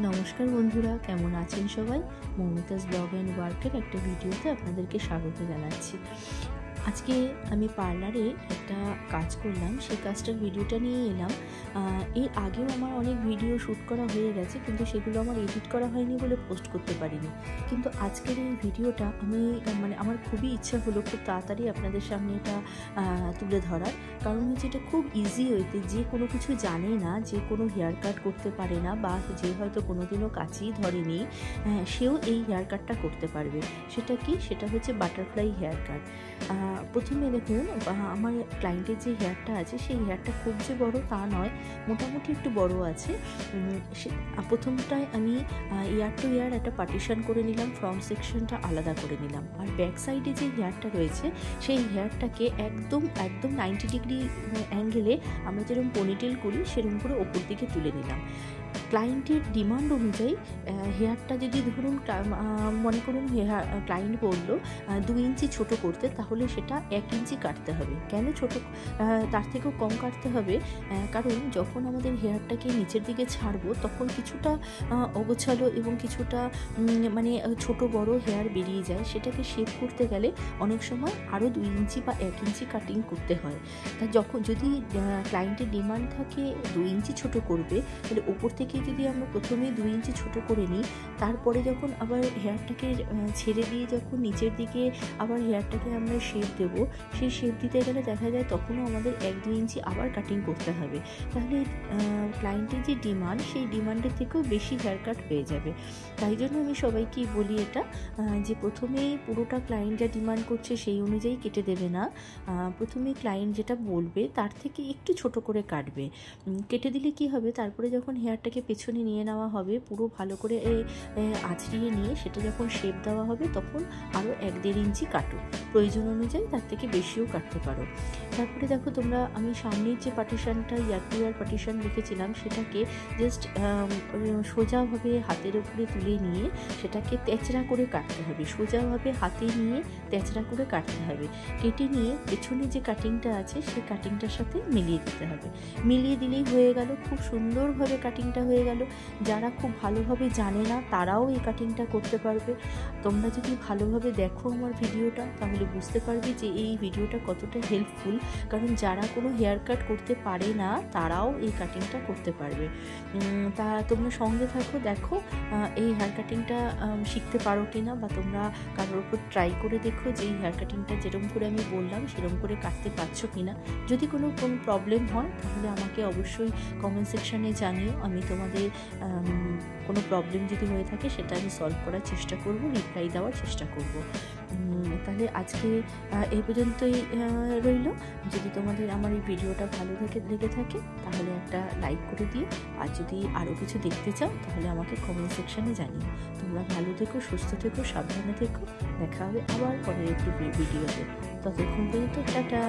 নমস্কার বন্ধুরা, কেমন আছেন সবাই? মৌমিতাস ব্লগ অ্যান্ড ওয়ার্কের একটা ভিডিওতে আপনাদেরকে স্বাগত জানাচ্ছি। আজকে আমি পার্লারে একটা কাজ করলাম, সেই কাজটার ভিডিওটা নিয়ে এলাম। এর আগেও আমার অনেক ভিডিও শ্যুট করা হয়ে গেছে, কিন্তু সেগুলো আমার এডিট করা হয়নি বলে পোস্ট করতে পারিনি। কিন্তু আজকের এই ভিডিওটা আমি আমার খুবই ইচ্ছা হলো খুব তাড়াতাড়ি আপনাদের সামনে এটা তুলে ধরার। কারণ হচ্ছে এটা খুব ইজি ওয়েতে, যে কোনো কিছু জানে না, যে কোনো হেয়ার কাট করতে পারে না, বা যে হয়তো কোনোদিনও কাছেই ধরেনি, সেও এই হেয়ার কাটটা করতে পারবে। সেটা কি? সেটা হচ্ছে বাটারফ্লাই হেয়ার কাট। প্রথমে দেখুন, আমার ক্লায়েন্টের যে হেয়ারটা আছে সেই হেয়ারটা খুব যে বড় তা নয়, মোটামুটি একটু বড় আছে। প্রথমটায় আমি ইয়ার টু ইয়ার একটা পার্টিশন করে নিলাম, ফ্রন্ট সেকশনটা আলাদা করে নিলাম। আর ব্যাক সাইডে যে হেয়ারটা রয়েছে সেই হেয়ারটাকে একদম 90 ডিগ্রি অ্যাঙ্গেলে আমরা যেরকম পনিটেল করি সেরকম করে ওপর দিকে তুলে নিলাম। ক্লায়েন্টের ডিমান্ড অনুযায়ী হেয়ারটা যদি ধরুন মনে করুন ক্লায়েন্ট বলল 2 ইঞ্চি ছোটো করতে, তাহলে সেটা 1 ইঞ্চি কাটতে হবে। কেন ছোটো, তার থেকেও কম কাটতে হবে? কারণ যখন আমাদের হেয়ারটাকে নিচের দিকে ছাড়বো তখন কিছুটা অগোছালো এবং কিছুটা ছোট বড় হেয়ার বেরিয়ে যায়। সেটাকে শেপ করতে গেলে অনেক সময় আরও 2 ইঞ্চি বা 1 ইঞ্চি কাটিং করতে হয়। তা যদি ক্লায়েন্টের ডিমান্ড থাকে 2 ইঞ্চি ছোটো করবে, তাহলে ওপর থেকে যদি আমরা প্রথমেই 2 ইঞ্চি ছোটো করে নিই, তারপরে যখন আবার হেয়ারটাকে ছেড়ে দিয়ে যখন নিচের দিকে আবার হেয়ারটাকে আমরা শেপ দেবো, সেই শেপ দিতে গেলে দেখা যায় তখনও আমাদের 1-2 ইঞ্চি আবার কাটিং করতে হবে। তাহলে ক্লায়েন্টের যে ডিমান্ড, সেই ডিমান্ডের থেকেও বেশি হেয়ার কাট হয়ে যাবে। তাই জন্য আমি সবাইকেই বলি এটা, যে প্রথমেই পুরোটা ক্লায়েন্ট যা ডিমান্ড করছে সেই অনুযায়ী কেটে দেবে না। প্রথমে ক্লায়েন্ট যেটা বলবে তার থেকে একটু ছোট করে কাটবে। কেটে দিলে কি হবে, তারপরে যখন হেয়ারটাকে পেছনে নিয়ে নেওয়া হবে, পুরো ভালো করে আঁচড়িয়ে নিয়ে সেটা যখন শেপ দেওয়া হবে তখন আরও 1-1.5 ইঞ্চি কাটো। প্রয়োজন অনুযায়ী তার থেকে বেশিও কাটতে পারো। তারপরে দেখো তোমরা, আমি সামনের যে পার্টিশনটা ইয়ার টু ইয়ার পার্টিশন রেখেছিলাম সেটাকে জাস্ট সোজাভাবে হাতের উপরে তুলে নিয়ে সেটাকে তেচড়া করে কাটতে হবে। সোজাভাবে হাতে নিয়ে তেচড়া করে কাটতে হবে। কেটে নিয়ে পেছনে যে কাটিংটা আছে সেই কাটিংটার সাথে মিলিয়ে দিতে হবে। মিলিয়ে দিলেই হয়ে গেল, খুব সুন্দরভাবে কাটিংটা হয়ে গেল। যারা খুব ভালোভাবে জানে না তারাও এই কাটিংটা করতে পারবে। তোমরা যদি ভালোভাবে দেখো আমার ভিডিওটা, তাহলে বুঝতে পারবে যে এই ভিডিওটা কতটা হেল্পফুল। কারণ যারা কোনো হেয়ার কাট করতে পারে না তারাও এই কাটিংটা করতে পারবে। তা তোমরা সঙ্গে থাকো, দেখো এই হেয়ার কাটিংটা শিখতে পারো কি না, বা তোমরা কারোর উপর ট্রাই করে দেখো যে এই হেয়ার কাটিংটা যেরকম করে আমি বললাম সেরকম করে কাটতে পারছো কি না। যদি কোনো প্রবলেম হয় তাহলে আমাকে অবশ্যই কমেন্ট সেকশানে জানিও। আমি তোমাদের কোনো প্রবলেম যদি হয়ে থাকে সেটা আমি সলভ করার চেষ্টা করব, রিপ্লাই দেওয়ার চেষ্টা করব। তাহলে আজকে এই পর্যন্তই রইল। যদি তোমাদের আমার এই ভিডিওটা ভালো লেগে থাকে তাহলে একটা লাইক করে দিও। আর যদি আরও কিছু দেখতে চাও তাহলে আমাকে কমেন্ট সেকশানে জানিও। তোমরা ভালো থেকো, সুস্থ থেকো, সাবধানে থেকো। দেখা হবে আবার পরের একটু ভিডিওতে। ততক্ষণ পর্যন্ত টাটা।